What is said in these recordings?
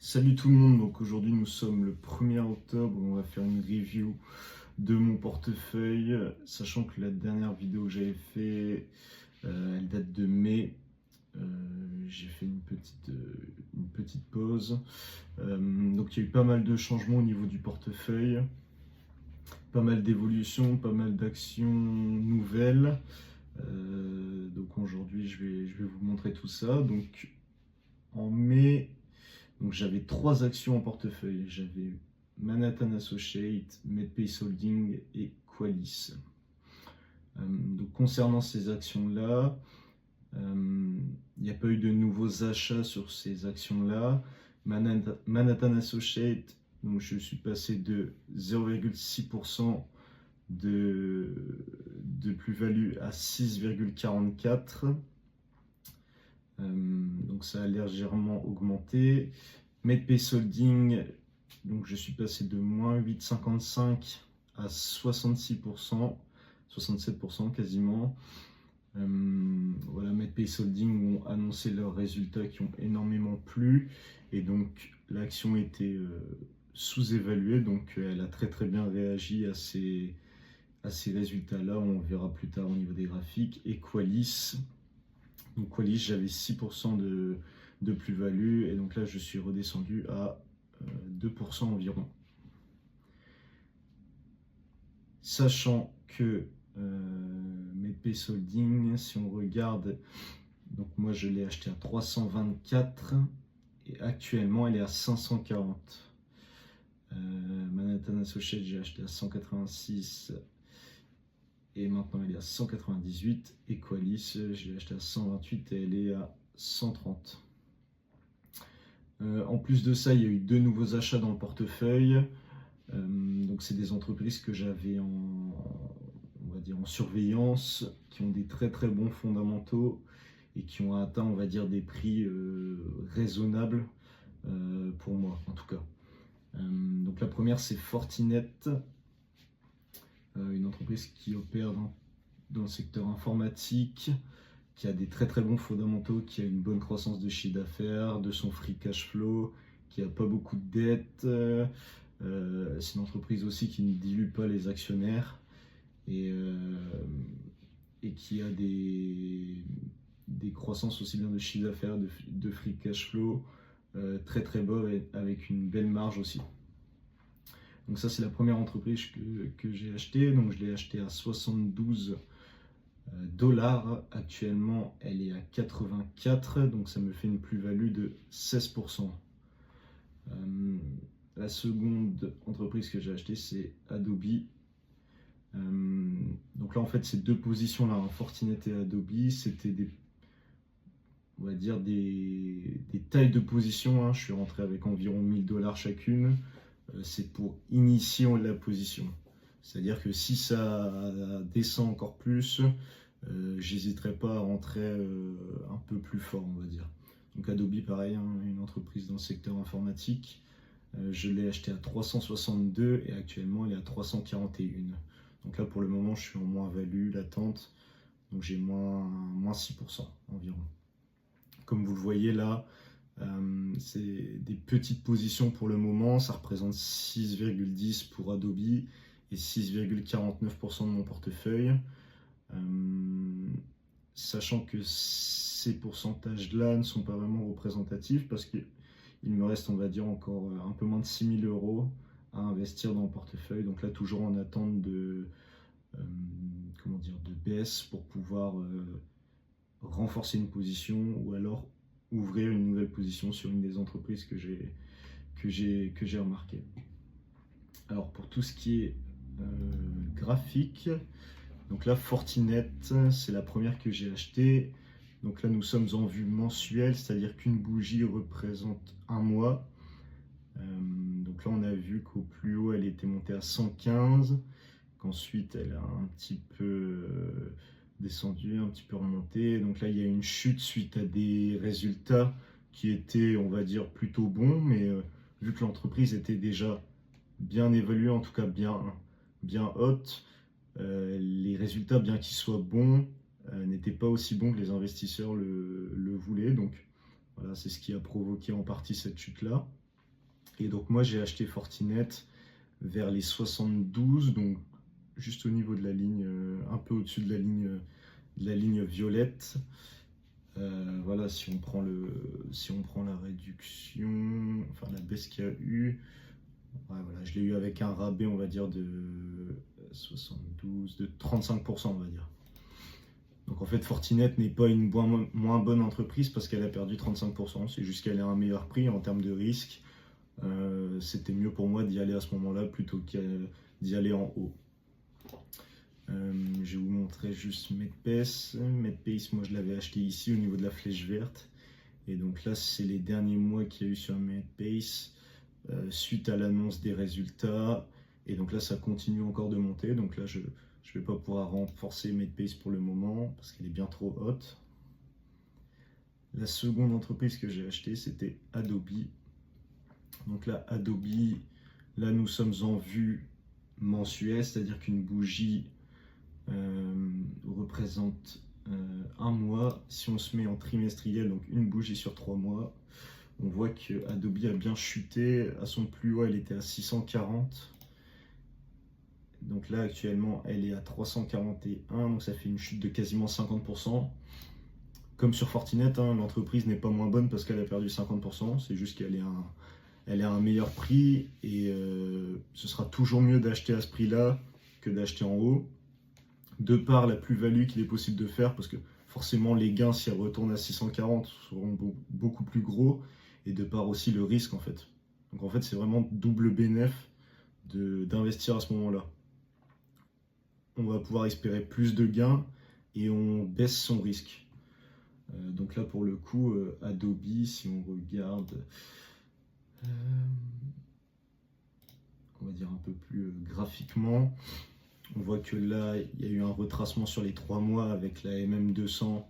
Salut tout le monde, donc aujourd'hui nous sommes le 1er octobre, on va faire une review de mon portefeuille, sachant que la dernière vidéo que j'avais fait, elle date de mai. J'ai fait une petite pause, donc il y a eu pas mal de changements au niveau du portefeuille, pas mal d'évolutions, pas mal d'actions nouvelles. Donc aujourd'hui je vais vous montrer tout ça. Donc en mai, donc j'avais 3 actions en portefeuille. J'avais Manhattan Associates, Medpace Holding et Qualys. Donc concernant ces actions-là, il n'y a pas eu de nouveaux achats sur ces actions-là. Manhattan Associates, donc je suis passé de 0,6% de plus-value à 6,44. Donc ça a légèrement augmenté. Medpace Holding, donc je suis passé de moins 8,55 à 66%, 67% quasiment. Voilà, Medpace Holding ont annoncé leurs résultats qui ont énormément plu et donc l'action était sous-évaluée, donc elle a très bien réagi à ces résultats-là. On verra plus tard au niveau des graphiques. Et Qualys, donc Qualys, j'avais 6% de plus-value et donc là je suis redescendu à 2% environ. Sachant que Medpace Holding, si on regarde, donc moi je l'ai acheté à 324 et actuellement elle est à 540. Manhattan Associates, j'ai acheté à 186 et maintenant elle est à 198. Et Qualys, je l'ai acheté à 128 et elle est à 130. En plus de ça, il y a eu 2 nouveaux achats dans le portefeuille. Donc c'est des entreprises que j'avais on va dire en surveillance, qui ont des très bons fondamentaux et qui ont atteint, on va dire, des prix raisonnables pour moi en tout cas. Donc la première, c'est Fortinet, une entreprise qui opère dans le secteur informatique, qui a des très bons fondamentaux, qui a une bonne croissance de chiffre d'affaires, de son free cash flow, qui n'a pas beaucoup de dettes. C'est une entreprise aussi qui ne dilue pas les actionnaires et qui a des croissances aussi bien de chiffre d'affaires, de free cash flow très bas avec une belle marge aussi. Donc ça, c'est la première entreprise que j'ai achetée. Donc je l'ai achetée à 72 dollars. Actuellement, elle est à 84, donc ça me fait une plus-value de 16%. La seconde entreprise que j'ai achetée, c'est Adobe. Donc là, en fait, ces 2 positions-là, hein, Fortinet et Adobe, c'était on va dire des tailles de position, hein. Je suis rentré avec environ 1000 dollars chacune. C'est pour initier la position. C'est-à-dire que si ça descend encore plus, j'hésiterai pas à rentrer un peu plus fort, on va dire. Donc Adobe, pareil, hein, une entreprise dans le secteur informatique. Je l'ai acheté à 362 et actuellement elle est à 341. Donc là pour le moment je suis en moins-value latente, donc j'ai moins 6% environ. Comme vous le voyez là, c'est des petites positions pour le moment, ça représente 6,10 pour Adobe et 6,49% de mon portefeuille. Sachant que ces pourcentages-là ne sont pas vraiment représentatifs parce qu'il me reste, on va dire, encore un peu moins de 6 000 € à investir dans le portefeuille. Donc là, toujours en attente de baisse pour pouvoir renforcer une position ou alors ouvrir une nouvelle position sur une des entreprises que j'ai remarqué. Alors pour tout ce qui est graphique, donc là Fortinet, c'est la première que j'ai achetée. Donc là nous sommes en vue mensuelle, c'est-à-dire qu'une bougie représente un mois. Donc là on a vu qu'au plus haut elle était montée à 115, qu'ensuite elle a un petit peu descendu, un petit peu remonté. Donc là il y a une chute suite à des résultats qui étaient, on va dire, plutôt bons, mais vu que l'entreprise était déjà bien évaluée, en tout cas bien haute, les résultats, bien qu'ils soient bons, n'étaient pas aussi bons que les investisseurs le voulaient. Donc voilà, c'est ce qui a provoqué en partie cette chute-là. Et donc moi j'ai acheté Fortinet vers les 72, donc juste au niveau de la ligne, un peu au-dessus de la ligne violette. Voilà, si on prend la réduction, enfin la baisse qu'il y a eu, ouais, voilà, je l'ai eu avec un rabais, on va dire, de 72, de 35%, on va dire. Donc en fait, Fortinet n'est pas une moins bonne entreprise parce qu'elle a perdu 35%, c'est juste qu'elle a un meilleur prix en termes de risque. C'était mieux pour moi d'y aller à ce moment-là plutôt que d'y aller en haut. Je vais vous montrer juste Medpace. Medpace, moi je l'avais acheté ici au niveau de la flèche verte. Et donc là, c'est les derniers mois qu'il y a eu sur Medpace suite à l'annonce des résultats. Et donc là, ça continue encore de monter. Donc là, je ne vais pas pouvoir renforcer Medpace pour le moment parce qu'elle est bien trop haute. La seconde entreprise que j'ai achetée, c'était Adobe. Donc là, Adobe, là nous sommes en vue mensuelle, c'est-à-dire qu'une bougie représente un mois. Si on se met en trimestriel, donc une bougie sur 3 mois, on voit que Adobe a bien chuté. À son plus haut, elle était à 640. Donc là, actuellement, elle est à 341. Donc ça fait une chute de quasiment 50%. Comme sur Fortinet, hein, l'entreprise n'est pas moins bonne parce qu'elle a perdu 50%. C'est juste qu'elle est à un meilleur prix. Et ce sera toujours mieux d'acheter à ce prix-là que d'acheter en haut. De par la plus-value qu'il est possible de faire, parce que forcément les gains, si elle retourne à 640, seront beaucoup plus gros, et de par aussi le risque en fait. Donc en fait, c'est vraiment double bénéf d'investir à ce moment-là. On va pouvoir espérer plus de gains et on baisse son risque. Donc là, pour le coup, Adobe, si on regarde, on va dire un peu plus graphiquement, on voit que là, il y a eu un retracement sur les 3 mois avec la MM200.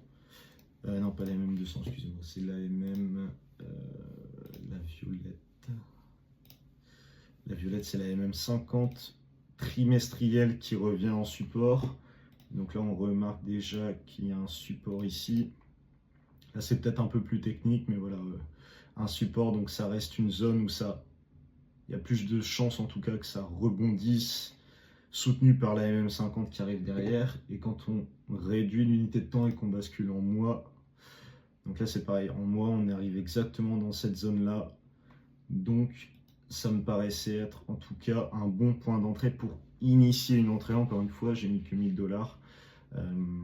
Non, pas la MM200, excusez-moi, c'est la MM, la violette. La violette, c'est la MM50 trimestrielle qui revient en support. Donc là, on remarque déjà qu'il y a un support ici. Là, c'est peut-être un peu plus technique, mais voilà, un support, donc ça reste une zone où il y a plus de chances en tout cas que ça rebondisse, soutenu par la MM50 qui arrive derrière. Et quand on réduit l'unité de temps et qu'on bascule en mois, donc là c'est pareil, en mois on arrive exactement dans cette zone là. Donc ça me paraissait être en tout cas un bon point d'entrée pour initier une entrée. Encore une fois, j'ai mis que 1000 $.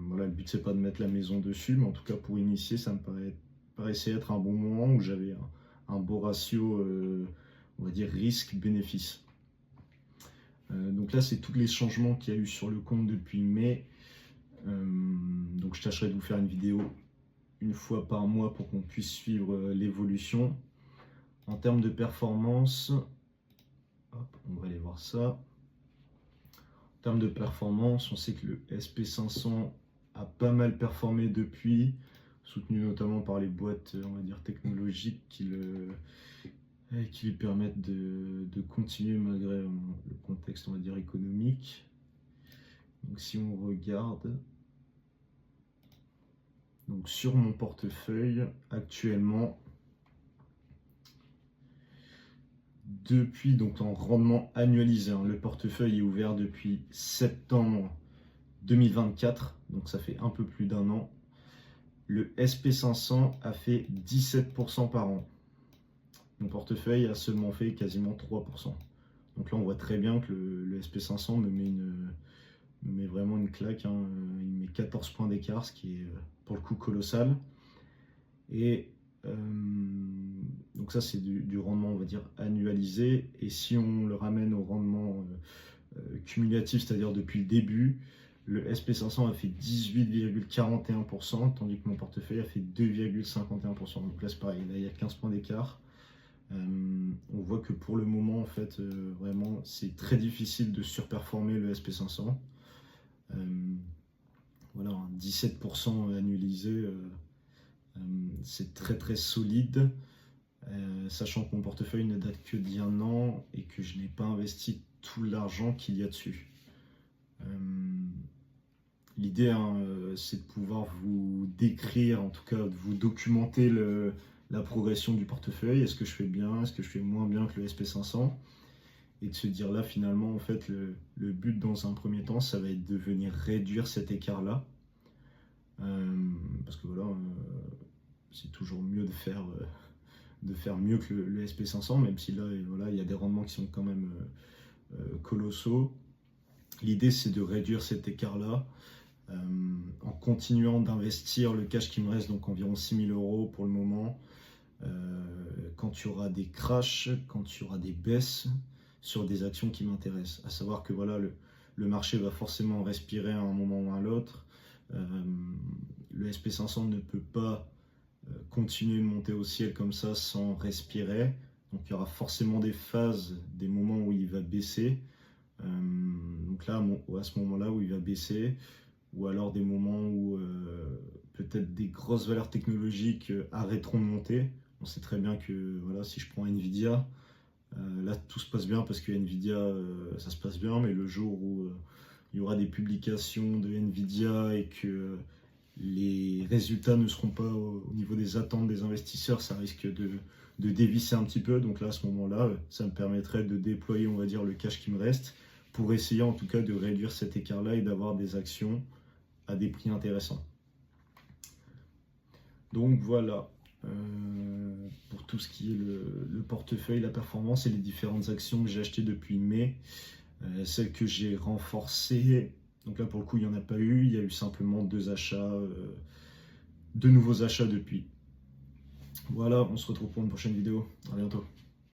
Voilà, le but c'est pas de mettre la maison dessus, mais en tout cas pour initier, ça me paraissait être un bon moment où j'avais un beau ratio, on va dire risque-bénéfice. Donc là, c'est tous les changements qu'il y a eu sur le compte depuis mai. Donc je tâcherai de vous faire une vidéo une fois par mois pour qu'on puisse suivre l'évolution. En termes de performance, hop, on va aller voir ça. En termes de performance, on sait que le SP500 a pas mal performé depuis, soutenu notamment par les boîtes, on va dire, technologiques qui lui permettent de continuer malgré le contexte, on va dire, économique. Donc si on regarde, donc sur mon portefeuille actuellement, depuis, donc en rendement annualisé, hein, le portefeuille est ouvert depuis septembre 2024, donc ça fait un peu plus d'un an. Le SP500 a fait 17% par an. Mon portefeuille a seulement fait quasiment 3%. Donc là, on voit très bien que le SP500 me met vraiment une claque, hein. Il met 14 points d'écart, ce qui est pour le coup colossal. Et donc ça, c'est du rendement, on va dire, annualisé. Et si on le ramène au rendement cumulatif, c'est-à-dire depuis le début, le SP500 a fait 18,41%, tandis que mon portefeuille a fait 2,51%. Donc là, c'est pareil, là, il y a 15 points d'écart. On voit que pour le moment, en fait, vraiment, c'est très difficile de surperformer le SP500. Voilà, 17% annualisé, c'est très très solide, sachant que mon portefeuille ne date que d'il y a un an et que je n'ai pas investi tout l'argent qu'il y a dessus. L'idée, hein, c'est de pouvoir vous décrire, en tout cas de vous documenter la progression du portefeuille. Est-ce que je fais bien? Est-ce que je fais moins bien que le SP500? Et de se dire là, finalement, en fait, le but dans un premier temps, ça va être de venir réduire cet écart-là. Parce que voilà, c'est toujours mieux de faire mieux que le SP500, même si là, voilà, il y a des rendements qui sont quand même colossaux. L'idée, c'est de réduire cet écart-là en continuant d'investir le cash qui me reste, donc environ 6 000 € pour le moment. Quand il y aura des crashs, quand il y aura des baisses sur des actions qui m'intéressent. À savoir que voilà, le marché va forcément respirer à un moment ou à l'autre. Le SP500 ne peut pas continuer de monter au ciel comme ça sans respirer. Donc il y aura forcément des phases, des moments où il va baisser. Donc là, à ce moment-là où il va baisser, ou alors des moments où peut-être des grosses valeurs technologiques arrêteront de monter. On sait très bien que voilà, si je prends Nvidia, là tout se passe bien parce que Nvidia, ça se passe bien, mais le jour où il y aura des publications de Nvidia et que les résultats ne seront pas au niveau des attentes des investisseurs, ça risque de dévisser un petit peu. Donc là, à ce moment-là, ça me permettrait de déployer, on va dire, le cash qui me reste pour essayer en tout cas de réduire cet écart-là et d'avoir des actions à des prix intéressants. Donc voilà, pour tout ce qui est le portefeuille, la performance et les différentes actions que j'ai achetées depuis mai, celles que j'ai renforcées. Donc là, pour le coup, il n'y en a pas eu. Il y a eu simplement deux nouveaux achats depuis. Voilà, on se retrouve pour une prochaine vidéo. À bientôt.